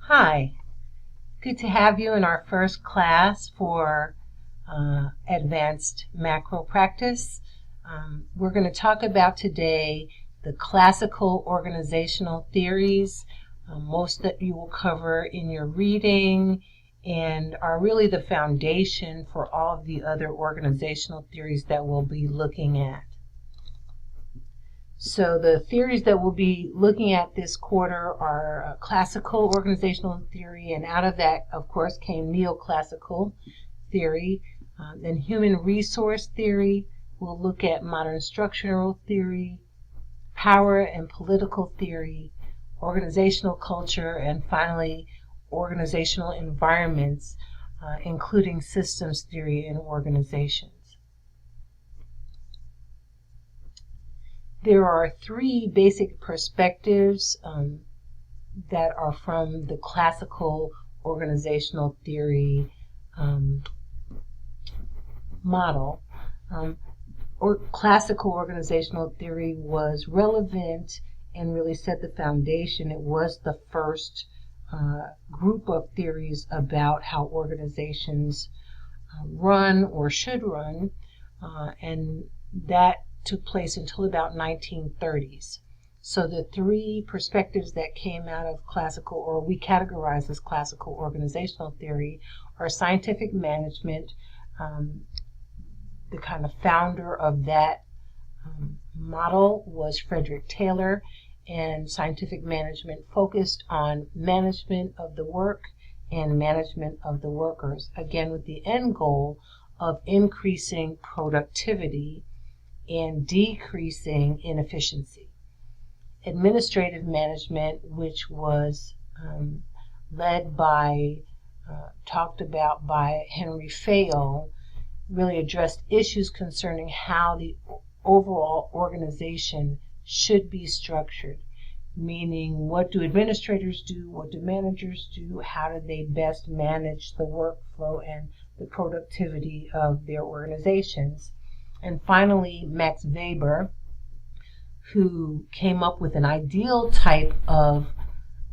Hi, good to have you in our first class for advanced macro practice. We're going to talk about today the classical organizational theories, most that you will cover in your reading and are really the foundation for all of the other organizational theories that we'll be looking at. So the theories that we'll be looking at this quarter are classical organizational theory, and out of that, of course, came neoclassical theory. Then human resource theory. We'll look at modern structural theory, power and political theory, organizational culture, and finally, organizational environments, including systems theory and organizations. There are three basic perspectives that are from the classical organizational theory model. Classical organizational theory was relevant and really set the foundation. It was the first group of theories about how organizations run or should run, and that took place until about 1930s. So the three perspectives that came out of classical, or we categorize as classical organizational theory, are scientific management. The kind of founder of that model was Frederick Taylor, and scientific management focused on management of the work and management of the workers, again with the end goal of increasing productivity and decreasing inefficiency. Administrative management, which was talked about by Henry Fayol, really addressed issues concerning how the overall organization should be structured, meaning what do administrators do, what do managers do, how do they best manage the workflow and the productivity of their organizations. And finally, Max Weber, who came up with an ideal type of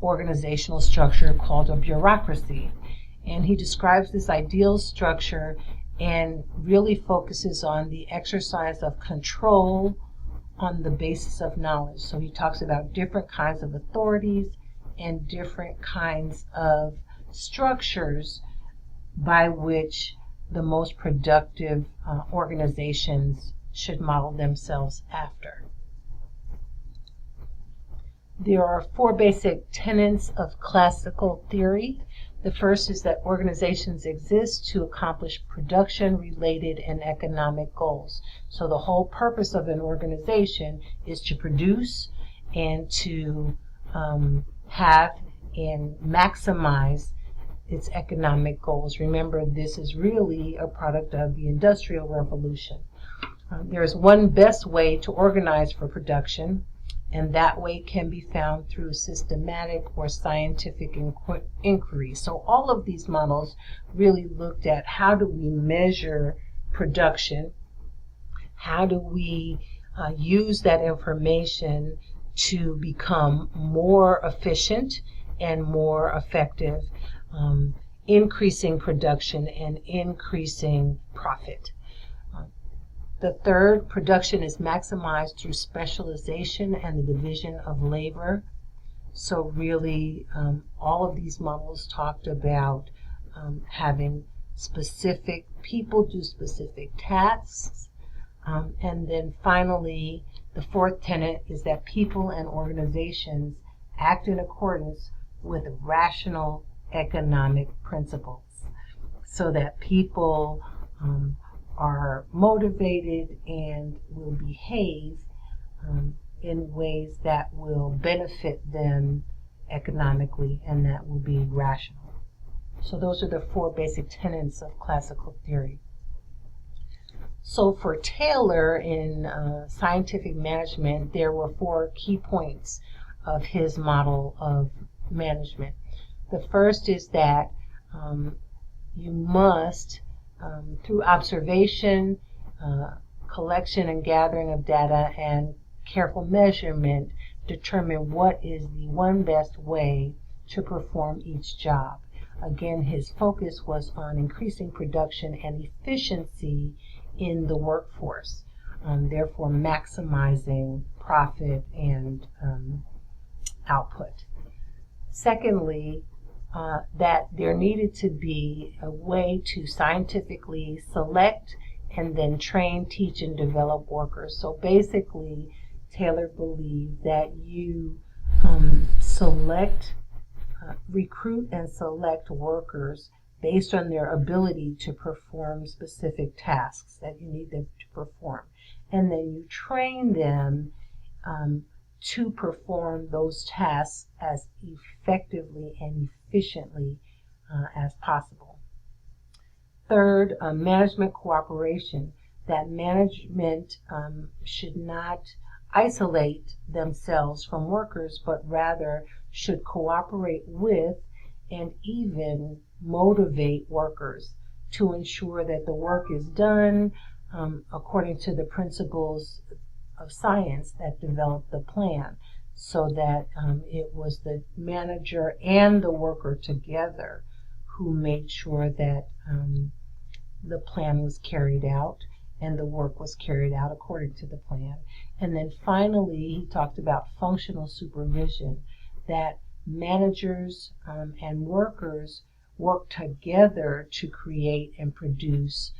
organizational structure called a bureaucracy. And he describes this ideal structure and really focuses on the exercise of control on the basis of knowledge. So he talks about different kinds of authorities and different kinds of structures by which the most productive organizations should model themselves after. There are four basic tenets of classical theory. The first is that organizations exist to accomplish production-related and economic goals. So the whole purpose of an organization is to produce and to have and maximize its economic goals. Remember, this is really a product of the Industrial Revolution. There is one best way to organize for production, and that way can be found through systematic or scientific inquiry. So all of these models really looked at how do we measure production, how do we use that information to become more efficient and more effective, increasing production and increasing profit. The third, production is maximized through specialization and the division of labor. So really, all of these models talked about having specific people do specific tasks. And then finally, the fourth tenet is that people and organizations act in accordance with rational economic principles, so that people are motivated and will behave in ways that will benefit them economically and that will be rational. So those are the four basic tenets of classical theory. So for Taylor in scientific management, there were four key points of his model of management. The first is that you must, through observation, collection and gathering of data, and careful measurement, determine what is the one best way to perform each job. Again, his focus was on increasing production and efficiency in the workforce, therefore maximizing profit and output. Secondly, that there needed to be a way to scientifically select and then train, teach, and develop workers. So basically, Taylor believed that you recruit and select workers based on their ability to perform specific tasks that you need them to perform. And then you train them to perform those tasks as effectively and efficiently as possible. Third, management cooperation. That management should not isolate themselves from workers, but rather should cooperate with and even motivate workers to ensure that the work is done according to the principles of science that developed the plan, so that it was the manager and the worker together who made sure that the plan was carried out and the work was carried out according to the plan. And then finally, he talked about functional supervision, that managers and workers work together to create and produce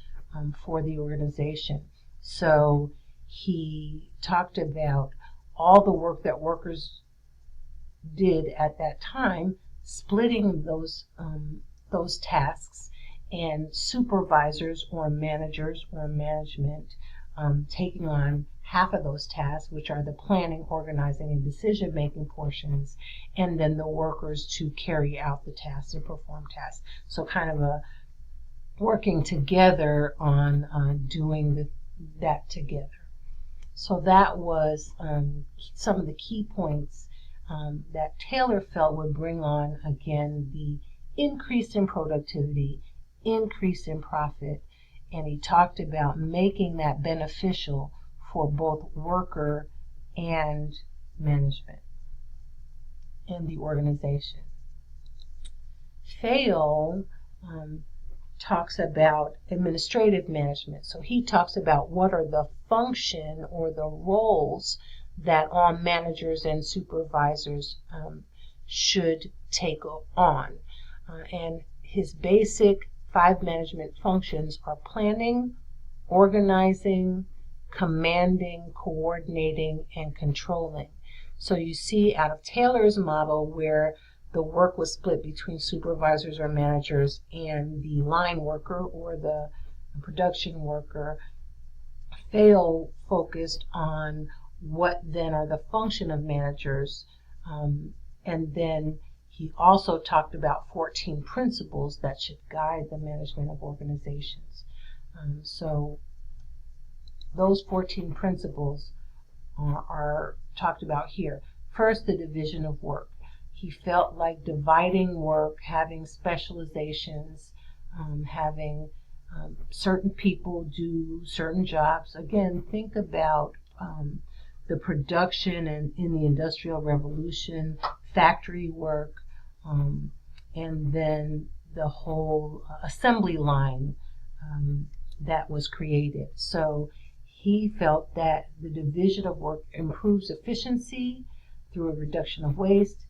for the organization. So he talked about all the work that workers did at that time, splitting those tasks, and supervisors or managers or management taking on half of those tasks, which are the planning, organizing, and decision-making portions, and then the workers to carry out the tasks and perform tasks. So kind of a working together on doing that together. So that was some of the key points that Taylor felt would bring on, again, the increase in productivity, increase in profit, and he talked about making that beneficial for both worker and management in the organization. Fayol talks about administrative management. So he talks about what are the function or the roles that all managers and supervisors should take on. And his basic 5 management functions are planning, organizing, commanding, coordinating, and controlling. So you see out of Taylor's model where the work was split between supervisors or managers and the line worker or the production worker, Fayol focused on what then are the function of managers, and then he also talked about 14 principles that should guide the management of organizations. So those 14 principles are talked about here. First, the division of work. He felt like dividing work, having specializations, having certain people do certain jobs. Again, think about the production and in the Industrial Revolution, factory work, and then the whole assembly line that was created. So he felt that the division of work improves efficiency through a reduction of waste,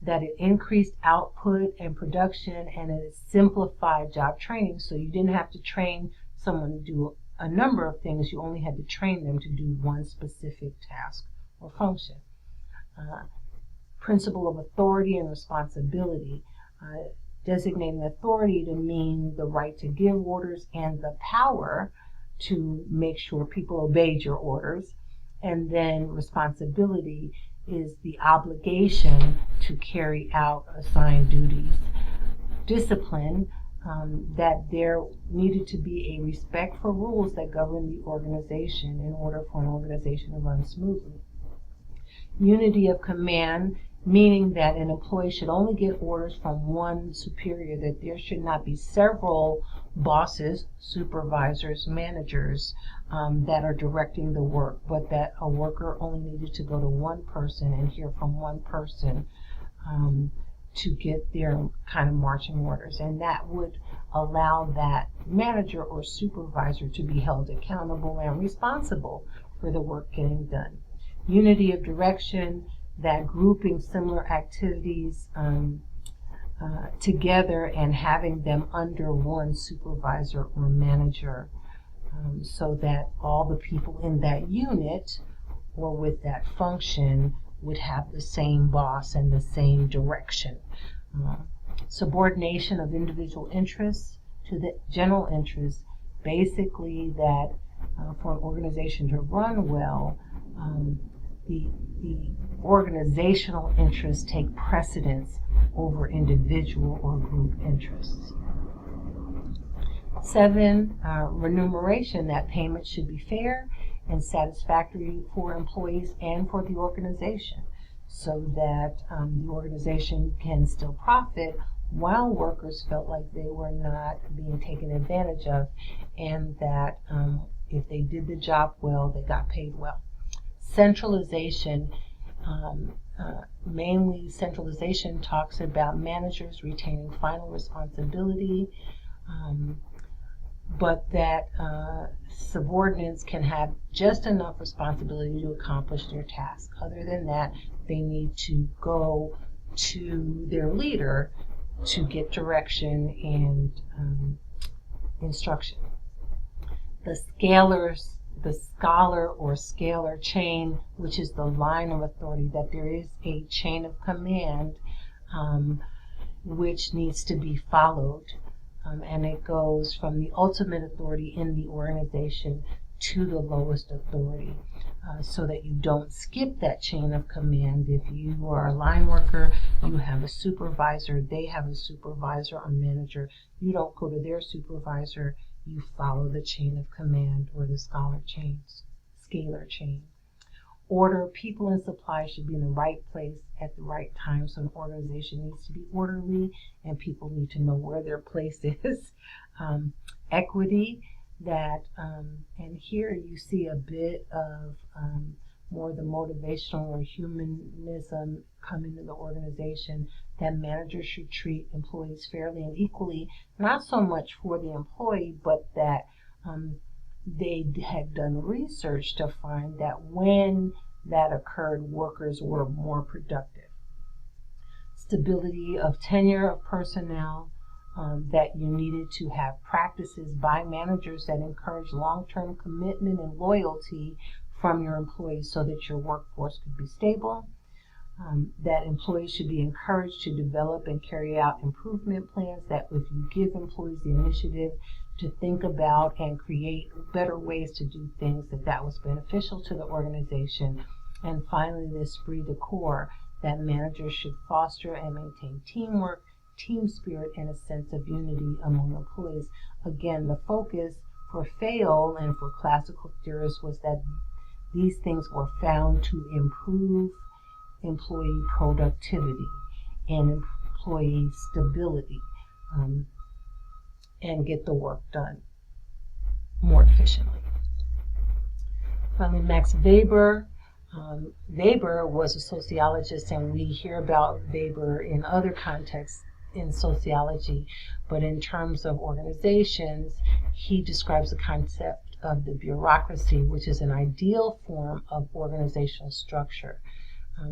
that it increased output and production, and it simplified job training. So you didn't have to train someone to do a number of things. You only had to train them to do one specific task or function. Principle of authority and responsibility, designating authority to mean the right to give orders and the power to make sure people obeyed your orders. And then responsibility is the obligation to carry out assigned duties. Discipline, that there needed to be a respect for rules that govern the organization in order for an organization to run smoothly. Unity of command, meaning that an employee should only get orders from one superior, that there should not be several bosses, supervisors, managers that are directing the work, but that a worker only needed to go to one person and hear from one person to get their kind of marching orders, and that would allow that manager or supervisor to be held accountable and responsible for the work getting done. Unity of direction, that grouping similar activities together and having them under one supervisor or manager, so that all the people in that unit or with that function would have the same boss and the same direction. Subordination of individual interests to the general interest, basically that for an organization to run well, the organizational interests take precedence over individual or group interests. 7, remuneration, that payment should be fair and satisfactory for employees and for the organization, so that the organization can still profit while workers felt like they were not being taken advantage of, and that if they did the job well, they got paid well. Centralization, mainly centralization talks about managers retaining final responsibility, but that subordinates can have just enough responsibility to accomplish their task. Other than that, they need to go to their leader to get direction and instruction. The scholar or scalar chain, which is the line of authority, that there is a chain of command which needs to be followed. And it goes from the ultimate authority in the organization to the lowest authority, so that you don't skip that chain of command. If you are a line worker, you have a supervisor, they have a supervisor or manager. You don't go to their supervisor, you follow the chain of command or the scalar chain. Order, people and supplies should be in the right place at the right time. So an organization needs to be orderly and people need to know where their place is. Equity, that, and here you see a bit of more the motivational or humanism come into the organization, that managers should treat employees fairly and equally, not so much for the employee, but that they had done research to find that when that occurred, workers were more productive. Stability of tenure of personnel, that you needed to have practices by managers that encourage long-term commitment and loyalty from your employees so that your workforce could be stable. That employees should be encouraged to develop and carry out improvement plans, that if you give employees the initiative to think about and create better ways to do things, that was beneficial to the organization. And finally, the esprit de corps, that managers should foster and maintain teamwork, team spirit, and a sense of unity among employees. Again, the focus for Fayol and for classical theorists was that these things were found to improve employee productivity and employee stability, and get the work done more efficiently. Finally, Max Weber. Weber was a sociologist, and we hear about Weber in other contexts in sociology, but in terms of organizations, he describes the concept of the bureaucracy, which is an ideal form of organizational structure.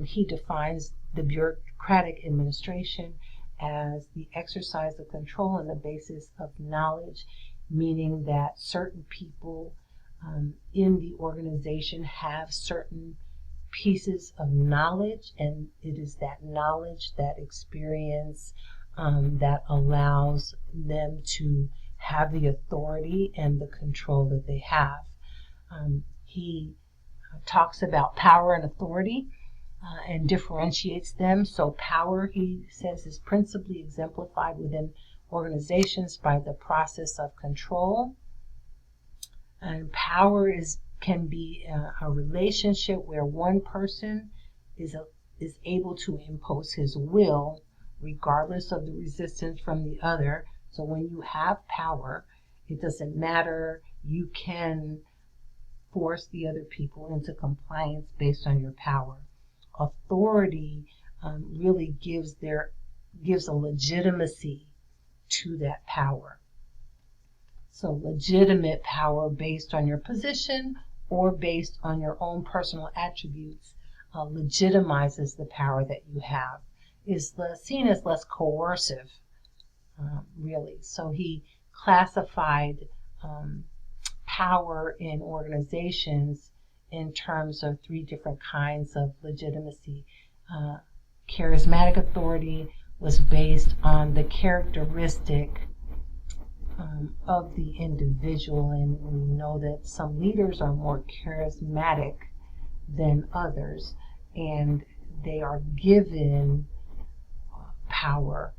He defines the bureaucratic administration as the exercise of control on the basis of knowledge, meaning that certain people in the organization have certain pieces of knowledge, and it is that knowledge, that experience, that allows them to have the authority and the control that they have. He talks about power and authority and differentiates them. So power, he says, is principally exemplified within organizations by the process of control. And power can be a relationship where one person is able to impose his will regardless of the resistance from the other. So when you have power, it doesn't matter, you can force the other people into compliance based on your power. Authority really gives their gives a legitimacy to that power. So legitimate power based on your position or based on your own personal attributes legitimizes the power that you have, is seen as less coercive, really. So he classified power in organizations in terms of 3 different kinds of legitimacy. Charismatic authority was based on the characteristic of the individual, and we know that some leaders are more charismatic than others, and they are given power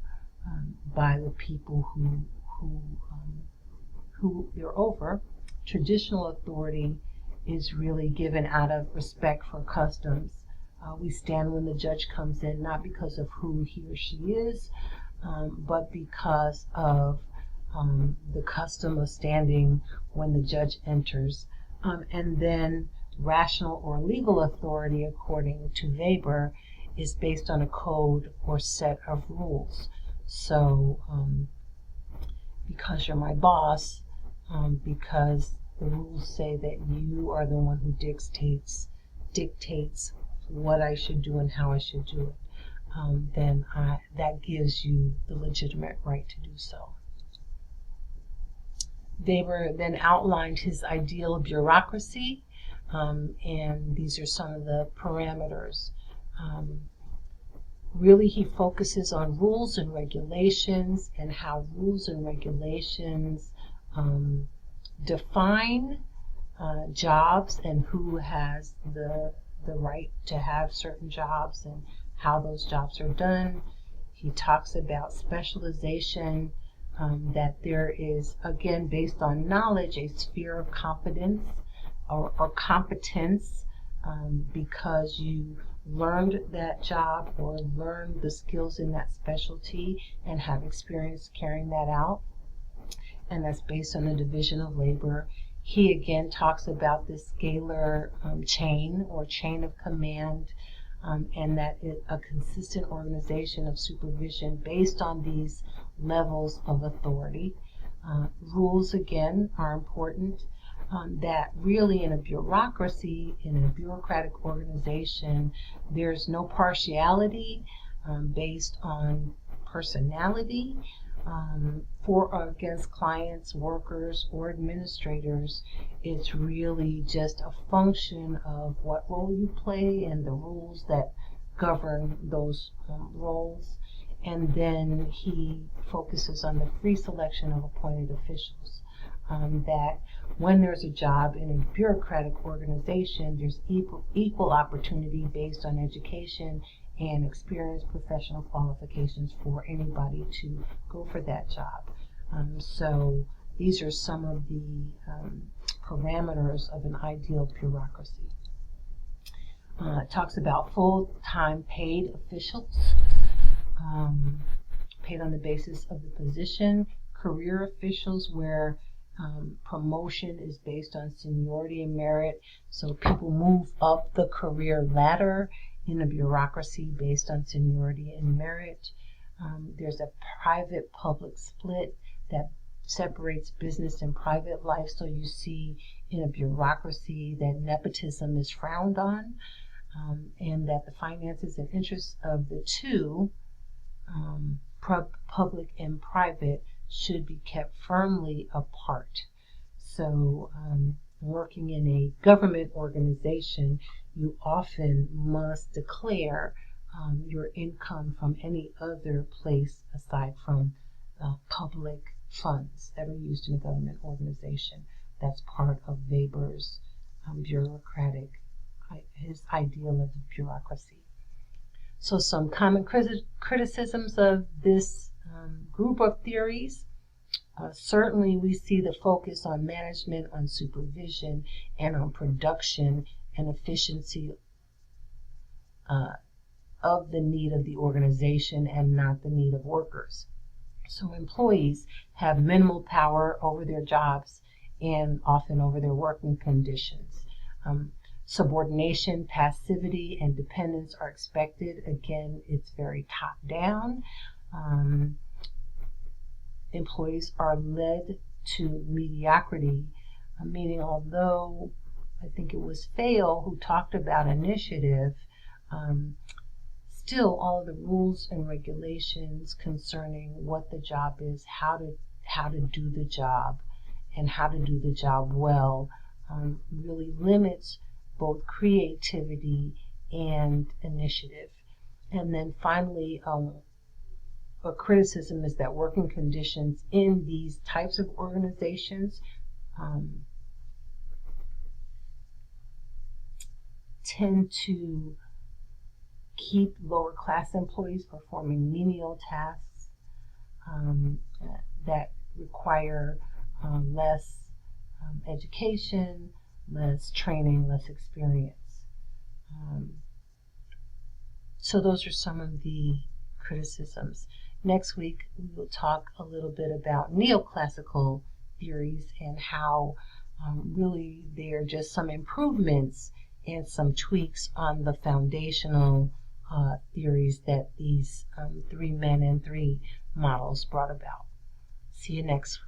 by the people who they're over. Traditional authority is really given out of respect for customs. We stand when the judge comes in, not because of who he or she is, but because of the custom of standing when the judge enters. And then rational or legal authority, according to Weber, is based on a code or set of rules. So because you're my boss, because the rules say that you are the one who dictates what I should do and how I should do it, then that gives you the legitimate right to do so. Weber then outlined his ideal of bureaucracy, and these are some of the parameters. Really, he focuses on rules and regulations and how rules and regulations define jobs and who has the right to have certain jobs and how those jobs are done. He talks about specialization, that there is, again, based on knowledge, a sphere of competence or competence, because you learned that job or learned the skills in that specialty and have experience carrying that out. And that's based on the division of labor. He again talks about this scalar chain or chain of command, and that a consistent organization of supervision based on these levels of authority. Rules, again, are important. That really in a bureaucracy, in a bureaucratic organization, there's no partiality based on personality for or against clients, workers, or administrators. It's really just a function of what role you play and the rules that govern those roles. And then he focuses on the free selection of appointed officials. That when there's a job in a bureaucratic organization, there's equal opportunity based on education and experience, professional qualifications for anybody to go for that job. So these are some of the parameters of an ideal bureaucracy. It talks about full-time paid officials, paid on the basis of the position, career officials where promotion is based on seniority and merit, so people move up the career ladder in a bureaucracy based on seniority and merit. There's a private-public split that separates business and private life, so you see in a bureaucracy that nepotism is frowned on, and that the finances and interests of the two, public and private, should be kept firmly apart. So working in a government organization, you often must declare your income from any other place aside from public funds that are used in a government organization. That's part of Weber's bureaucratic, his ideal of bureaucracy. So some common criticisms of this group of theories. Certainly we see the focus on management, on supervision, and on production and efficiency of the need of the organization and not the need of workers. So employees have minimal power over their jobs and often over their working conditions. Subordination, passivity, and dependence are expected. Again, it's very top-down. Employees are led to mediocrity, meaning although I think it was Fayol who talked about initiative, still all of the rules and regulations concerning what the job is, how to do the job, and how to do the job well, really limits both creativity and initiative. And then finally, a criticism is that working conditions in these types of organizations tend to keep lower class employees performing menial tasks that require less education, less training, less experience. So those are some of the criticisms. Next week we will talk a little bit about neoclassical theories and how really they're just some improvements and some tweaks on the foundational theories that these 3 men and 3 models brought about. See you next